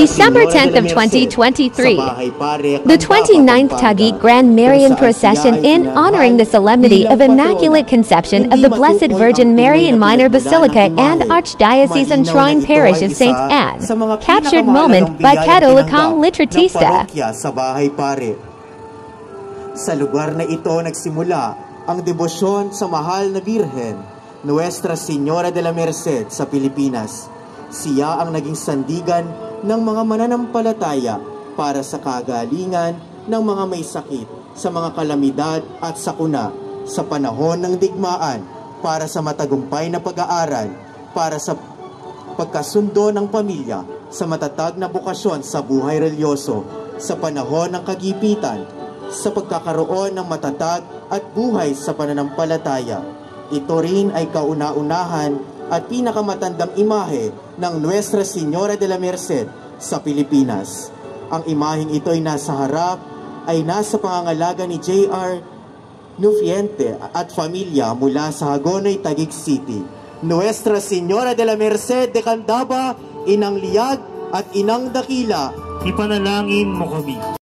December 10th of 2023, the 29th Taguig Grand Marian Procession in honoring the solemnity of Immaculate Conception of the Blessed Virgin Mary in Minor Basilica and Archdiocesan Shrine Parish of St. Anne, captured moment by Katolikang Litratista. Sa bahay pare. Sa lugar na ito nagsimula ang debosyon sa mahal na Birhen, Nuestra Señora de la Merced sa Pilipinas. Siya ang naging sandigan ng mga mananampalataya para sa kagalingan ng mga may sakit, sa mga kalamidad at sakuna, sa panahon ng digmaan, para sa matagumpay na pag-aaral, para sa pagkasundo ng pamilya, sa matatag na bukasyon sa buhay relyoso, sa panahon ng kagipitan, sa pagkakaroon ng matatag at buhay sa pananampalataya. Ito rin ay kauna-unahan at pinakamatandang imahe ng Nuestra Señora de la Merced sa Pilipinas. Ang imaheng ito ay nasa harap, ay nasa pangangalaga ni J.R. Nufiente at pamilya mula sa Hagonoy, Taguig City. Nuestra Señora de la Merced de Candaba, Inang Liyag at Inang Dakila, ipanalangin mo kami.